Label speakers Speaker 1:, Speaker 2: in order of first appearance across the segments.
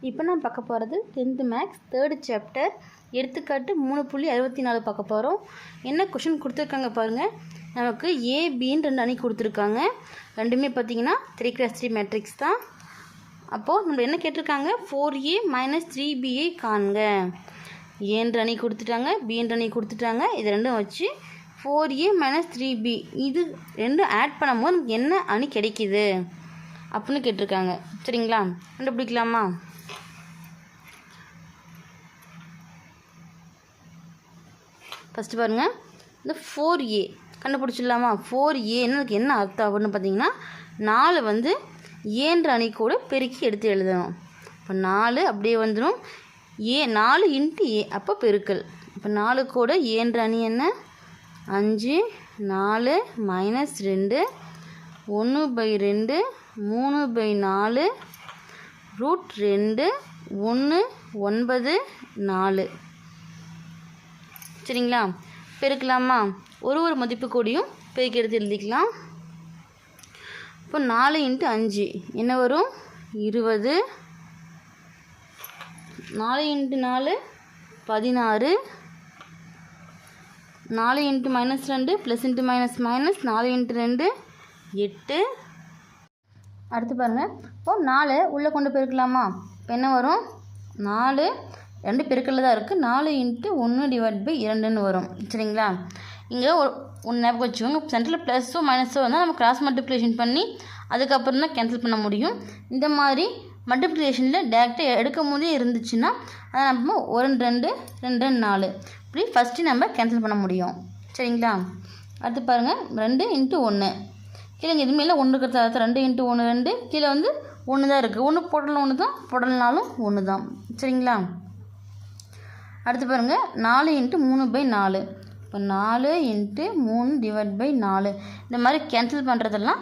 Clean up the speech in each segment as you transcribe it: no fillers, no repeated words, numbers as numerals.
Speaker 1: இப்போ நான் பார்க்க போகிறது 10th மேக்ஸ் 3rd சாப்டர் எடுத்துக்காட்டு 3.64 பார்க்க போகிறோம். என்ன கொஷின் கொடுத்துருக்காங்க பாருங்கள். நமக்கு ஏபின்னு 2 அணி கொடுத்துருக்காங்க. ரெண்டுமே பார்த்திங்கன்னா 3x3 மேட்ரிக்ஸ் தான். அப்போது நம்ம என்ன கேட்டிருக்காங்க, 4a - 3bஐ காண்க. ஏன்ற அணி கொடுத்துட்டாங்க, பின்ற அணி கொடுத்துட்டாங்க. இது ரெண்டும் வச்சு 4a - 3b இது ரெண்டும் ஆட் பண்ணும்போது நமக்கு என்ன அணி கிடைக்கிது அப்படின்னு கேட்டிருக்காங்க. சரிங்களா, கண்டுபிடிக்கலாமா? ஃபஸ்ட்டு பாருங்கள், இந்த 4a கண்டுபிடிச்சிடலாமா? 4a அதுக்கு என்ன அர்த்தம் அப்படின்னு பார்த்தீங்கன்னா, 4 வந்து ஏன்ற அணி கூட பெருக்கி எடுத்து எழுதணும். இப்போ 4 அப்படியே வந்துடும். 4 × a அப்போ பெருக்கல். இப்போ 4 கூட ஏன்ற அணி என்ன? 5 4 -2 1/2 3/4 √2 1 9 4. சரிங்களா, பெருக்கலாமா? ஒரு மதிப்பு கூடியும் பெருக்கி எடுத்து எழுதிக்கலாம். இப்போ 4 × 5 என்ன வரும்? 20. 4 × 4 16. 4 × -2 +× -, 4 × 2 8. அடுத்து பாருங்கள், இப்போ 4 உள்ளே கொண்டு பெருக்கலாமா? இப்போ என்ன வரும்? 4 2 பெருக்கல்ல தான் இருக்குது. 4 × 1/2 வரும். சரிங்களா, இங்கே ஒன்று ஞாபகம் வச்சுக்கோங்க. சென்டரில் ப்ளஸ்ஸோ மைனஸோ வந்தால் நம்ம கிராஸ் மல்டிப்ளிகேஷன் பண்ணி அதுக்கப்புறம் தான் கேன்சல் பண்ண முடியும். இந்த மாதிரி மல்டிப்ளிகேஷனில் டேரெக்டாக எடுக்கும் போதே இருந்துச்சுன்னா அதை நம்ம 1 2 2 4 இப்படி ஃபஸ்ட்டு நம்ம கேன்சல் பண்ண முடியும். சரிங்களா, அடுத்து பாருங்கள், 2 × 1 கீழே எதுவுமே இல்லை, 1 இருக்கிறத அர்த்தம். 2 × 1 2, கீழே வந்து 1 தான் இருக்குது. 1 போடலாம் 1 தான், போடலனாலும் 1 தான். சரிங்களா, அடுத்து பாருங்கள், 4 × 3/4. இப்போ 4 × 3/4 இந்த மாதிரி கேன்சல் பண்ணுறதெல்லாம்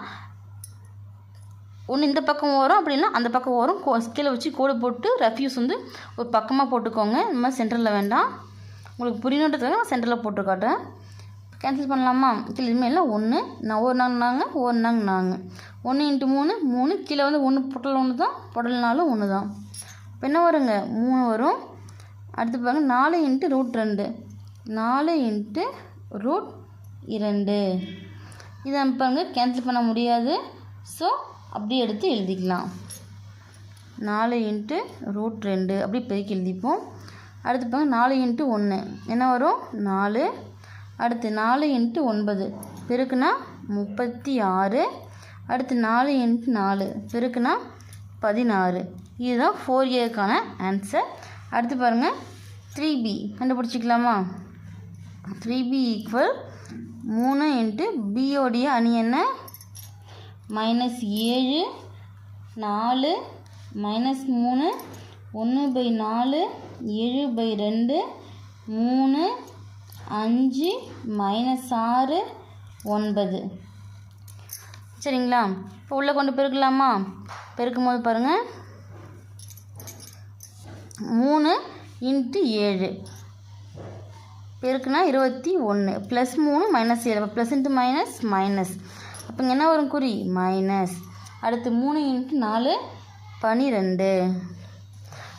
Speaker 1: ஒன்று இந்த பக்கம் வரும், அப்படின்னா அந்த பக்கம் வரும். கீழே வச்சு கோடு போட்டு ரெஃப்யூஸ் வந்து ஒரு பக்கமாக போட்டுக்கோங்க. இந்த மாதிரி சென்டரில் வேண்டாம். உங்களுக்கு புரியணுன்றதுக்காக நான் சென்டரில் போட்டு காட்டுறேன். கேன்சல் பண்ணலாமா? கீழே இதுமே இல்லை 1 நான் ஒரு நாங்க 1 நாங்க 1 × 3 3, கீழே வந்து 1 பொட்டல் 1 தான், பொடல்னாலும் 1 தான். இப்போ என்ன வருங்க? 3 வரும். அடுத்து பாருங்கள், 4 × √2 4 × √2 இதை நம்ம பாருங்கள் கேன்சல் பண்ண முடியாது. ஸோ அப்படியே எடுத்து எழுதிக்கலாம். 4 × √2 அப்படியே பெருக்கி எழுதிப்போம். அடுத்து பாருங்கள், 4 × 1 என்ன வரும்? 4. அடுத்து 4 × 9 பெருக்குனா 36. அடுத்து 4 × 4 பெருக்குனா 16. இதுதான் 4a ஆன்சர். அடுத்து பாருங்கள், 3b கண்டுபிடிச்சிக்கலாமா? 3b = 3 × b அணி என்ன? -7 4 -3 1/4 7/2 3 5 -6 9. சரிங்களா, இப்போ உள்ளே கொண்டு பெருக்கலாமா? பெருக்கும் போது பாருங்கள், 3 × 7 பெருக்குனா 21 +3 -7 ப்ளஸ் × மைனஸ். அப்போ இங்கே என்ன வரும்? குறி மைனஸ். அடுத்து 3 × 4 12.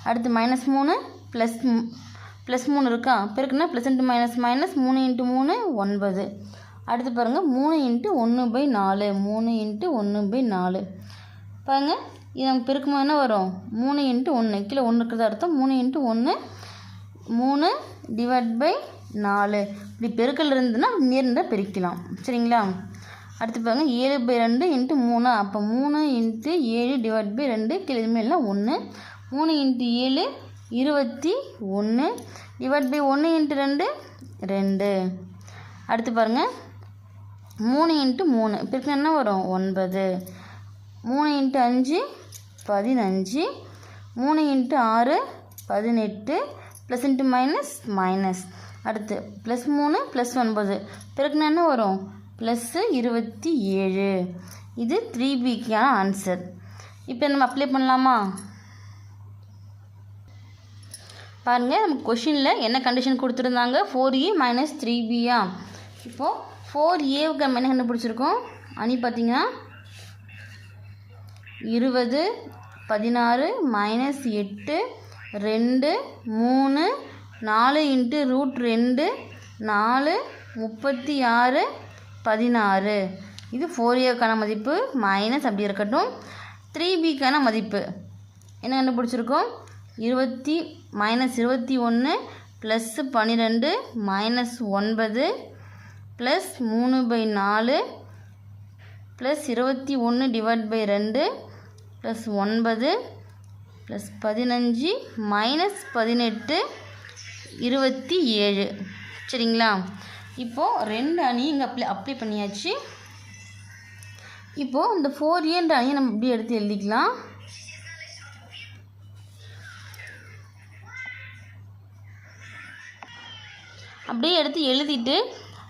Speaker 1: அடுத்து -3 +3 இருக்கா, பெருக்குனா ப்ளஸ் × மைனஸ் 3 × 3 9. அடுத்து பாருங்கள், 3 × 1/4 3 × 1/4 பாருங்கள். இது நமக்கு பெருக்கும்போது என்ன வரும்? 3 × 1 கீழே 1 இருக்கிறதா அர்த்தம். 3 × 1 3/4 இப்படி பெருக்கல் இருந்ததுன்னா நேர்ந்தால் பெருக்கலாம். சரிங்களா, அடுத்து பாருங்கள், 7/2 × 3 அப்போ 3 × 7/2 கீழே எதுவுமே இல்லை 1. 3 × 7 21 /1 × 2 2. அடுத்து பாருங்கள், 3 × 3 பெருக்கினா என்ன வரும்? 9. 3 × 5 15. 3 × 6 18 ப்ளஸ் × மைனஸ். அடுத்து +3 +9 பெருக்கினா என்ன வரும்? +27. இது 3bக்கான ஆன்சர். இப்போ நம்ம அப்ளை பண்ணலாமா? பாருங்கள், நம்ம கொஷினில் என்ன கண்டிஷன் கொடுத்துருந்தாங்க? 4a - 3bயா. இப்போது 4aவுக்கு நம்ம என்ன கண்டுபிடிச்சிருக்கோம்? அணி பார்த்திங்கன்னா 20 16 மைனஸ் 8 2 3 4 இன்ட்டு √2 4 36 16. இது 4a மதிப்பு மைனஸ் அப்படி இருக்கட்டும். 3bக்கான மதிப்பு என்ன கண்டுபிடிச்சிருக்கோம்? -21 plus 12 minus 9 plus 3/4 plus 21/2 plus 9 plus 15 minus 18 27. சரிங்களா? இப்போது 2 அணி இங்கே அப்ளை பண்ணியாச்சு. இப்போது இந்த 4a அணியை நம்ம இப்படி எடுத்து எழுதிக்கலாம். அப்படியே எடுத்து எழுதிட்டு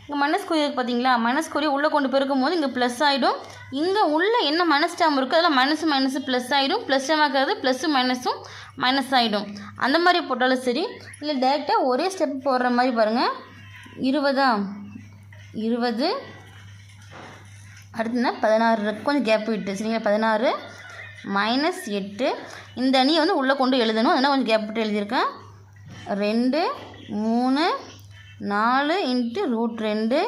Speaker 1: இங்கே மைனஸ் குறி இருக்குது பார்த்தீங்களா? மைனஸ் குறி உள்ளே கொண்டு போயிருக்கும் போது இங்கே ப்ளஸ் ஆகிடும். இங்கே உள்ள என்ன மைனஸ் டேம் இருக்கோ அதெல்லாம் மைனஸு ப்ளஸ் ஆகிடும். ப்ளஸ் டேம் ஆகிறது ப்ளஸ்ஸும் மைனஸும் மைனஸ் ஆகிடும். அந்த மாதிரி போட்டாலும் சரி, இல்லை டேரெக்டாக ஒரே ஸ்டெப் போடுற மாதிரி பாருங்கள். 20 அடுத்துனா 16 கொஞ்சம் கேப் விட்டு. சரிங்களா? 16 மைனஸ் 8 இந்த அணியை வந்து உள்ளே கொண்டு எழுதணும். அதனால் கொஞ்சம் கேப் விட்டு எழுதியிருக்கேன். 2 3 4 இன்ட்டு √2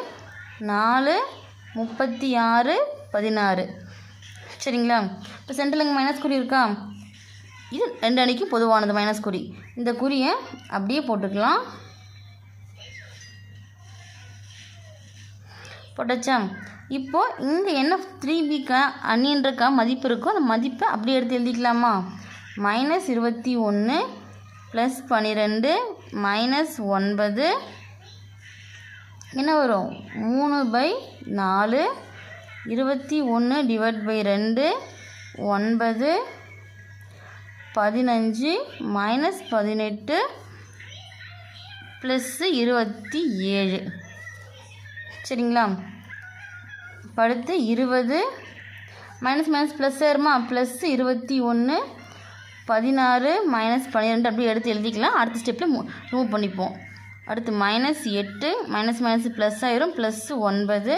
Speaker 1: 4 36 16. சரிங்களா? இப்போ சென்டரில் இங்கே மைனஸ் குறி இருக்கா? இது 2 அணிக்கும் பொதுவானது மைனஸ் குறி. இந்த குறியை அப்படியே போட்டுக்கலாம். போட்டாச்சா? இப்போது இங்கே என்ன 3bக்கா அணின்றக்கா மதிப்பு இருக்கோ அந்த மதிப்பை அப்படியே எடுத்து எழுதிக்கலாமா? -21 ப்ளஸ் 12 மைனஸ் 9 என்ன வரும்? 3/4 21/2 9 15 மைனஸ் 18 ப்ளஸ் 27. சரிங்களா? அடுத்து 20 மைனஸ் ப்ளஸ் ஆயிருமா? ப்ளஸ் 21 16 மைனஸ் 12 அப்படியே எடுத்து எழுதிக்கலாம். அடுத்த ஸ்டெப்பில் மூவ் பண்ணிப்போம். அடுத்து -8 மைனஸ் ப்ளஸ் ஆயிரும் ப்ளஸ் 9.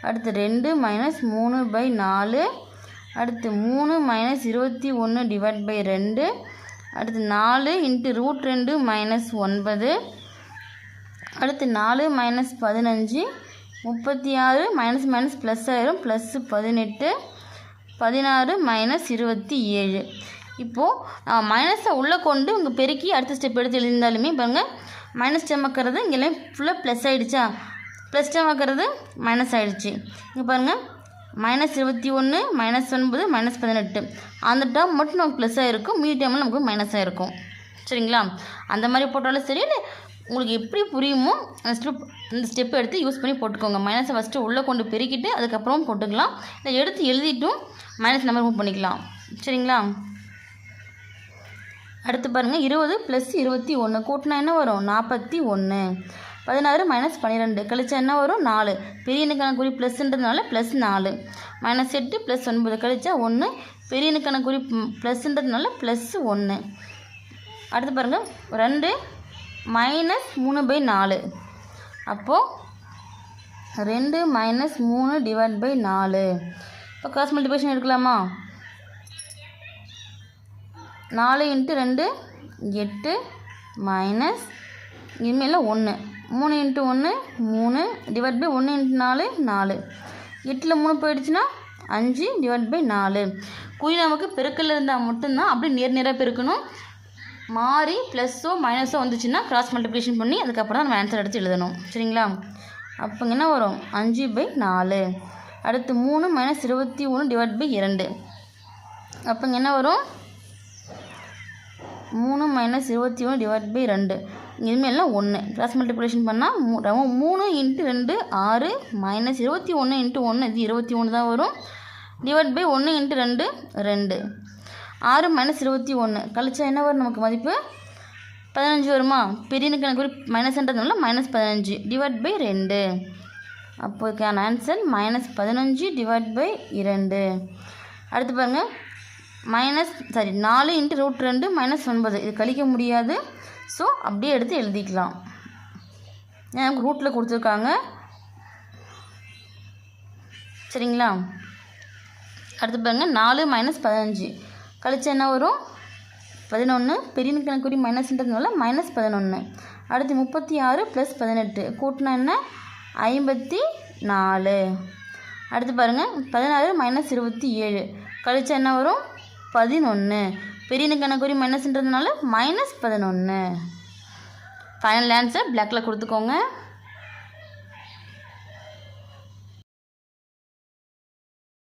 Speaker 1: அடுத்து 2 மைனஸ் 3/4. அடுத்து 3 மைனஸ் 21/2. அடுத்து 4 இன்ட்டு √2 மைனஸ் 9. அடுத்து 4 மைனஸ் 15 36 மைனஸ் ப்ளஸ் ஆயிரும் ப்ளஸ் 18 16 மைனஸ் 27. இப்போது மைனஸை உள்ளே கொண்டு இங்கே பெருக்கி அடுத்த ஸ்டெப் எடுத்து எழுதியிருந்தாலுமே பாருங்கள் மைனஸ் டேம் ஆக்கிறது இங்கெல்லாம் ஃபுல்லாக ப்ளஸ் ஆகிடுச்சா? ப்ளஸ் டேம் ஆக்கிறது மைனஸ் ஆகிடுச்சு. இங்கே பாருங்கள் -21 -9 -18 அந்த டேம் மட்டும் நமக்கு ப்ளஸ் ஆகிருக்கும். மீதி டேமில் நமக்கு மைனஸ் ஆகிருக்கும். சரிங்களா? அந்த மாதிரி போட்டாலும் சரி, உங்களுக்கு எப்படி புரியுமோ இந்த ஸ்டெப் எடுத்து யூஸ் பண்ணி போட்டுக்கோங்க. மைனஸை ஃபஸ்ட்டு உள்ளே கொண்டு பெருக்கிட்டு அதுக்கப்புறம் போட்டுக்கலாம். இல்லை எடுத்து எழுதிட்டும் மைனஸ் நம்பர் மூவ் பண்ணிக்கலாம். சரிங்களா? அடுத்து பாருங்கள் 20 ப்ளஸ் 21 கூட்டினா என்ன வரும்? 41. 16 மைனஸ் 12 கழிச்சா என்ன வரும்? 4. பெரிய எண்ணுக்கான குறி ப்ளஸ்ன்றதுனால ப்ளஸ் 4. -8 ப்ளஸ் 9 கழிச்சா 1. பெரிய எண்ணுக்கான குறி ப்ளஸ்ன்றதுனால ப்ளஸ் 1. அடுத்து பாருங்கள் 2 மைனஸ் 3/4. அப்போது 2 மைனஸ் 3/4. இப்போ கிராஸ் மல்டிப்ளிகேஷன் எடுக்கலாமா? 4 இன்ட்டு 2 8 மைனஸ் இனிமேல் 1 3 இன்ட்டு 1 3 டிவைட் பை 1 இன்ட்டு 4 4. 8ல் 3 போயிடுச்சுன்னா 5/4. குறி நமக்கு பெருக்கல் இருந்தால் மட்டும்தான் அப்படி நேராக பெருக்கணும். மாறி ப்ளஸ்ஸோ மைனஸோ வந்துச்சுன்னா கிராஸ் மல்டிப்ளிகேஷன் பண்ணி அதுக்கப்புறம் நம்ம ஆன்சர் எடுத்து எழுதணும். சரிங்களா? அப்போ என்ன வரும்? 5/4. அடுத்து 3 மைனஸ் 21 டிவைட் பை 2. அப்போ என்ன வரும்? 3 மைனஸ் 21 டிவைட் பை 2. இனிமேலாம் 1 கிராஸ் மல்டிப்ளிகேஷன் பண்ணால் 3 இன்ட்டு 2 6 மைனஸ் 21 இன்ட்டு 1 இது 21 தான் வரும். Divide by 1 into 2 2. 6 மைனஸ் 21 கழிச்சா என்ன வரும்? நமக்கு மதிப்பு 15 வருமா? பெரியனுக்கு எனக்கு ஒரு மைனஸ்ன்றதுனால -15 டிவைட் பை 2. அப்போதுக்கான ஆன்சர் -15 டிவைட் பை 2. அடுத்து பாருங்கள் 4 இன்ட்டு √2 -9 இது கழிக்க முடியாது. ஸோ அப்படியே எடுத்து எழுதிக்கலாம். எனக்கு ரூட்டில் கொடுத்துருக்காங்க. சரிங்களா? அடுத்து பாருங்கள் 4 மைனஸ் 15 கழிச்சா என்ன வரும்? 11. பெரிய கணக்குறி மைனஸ்ன்றதுனால -11. அடுத்து 36 + 18 கூட்டினா என்ன? 54. அடுத்து பாருங்கள் 16 - 27 கழிச்சா என்ன வரும்? 11. பெரிய கணக்குறி மைனஸ்ன்றதுனால -11. ஃபைனல் ஆன்சர் பிளாக்கில் கொடுத்துக்கோங்க.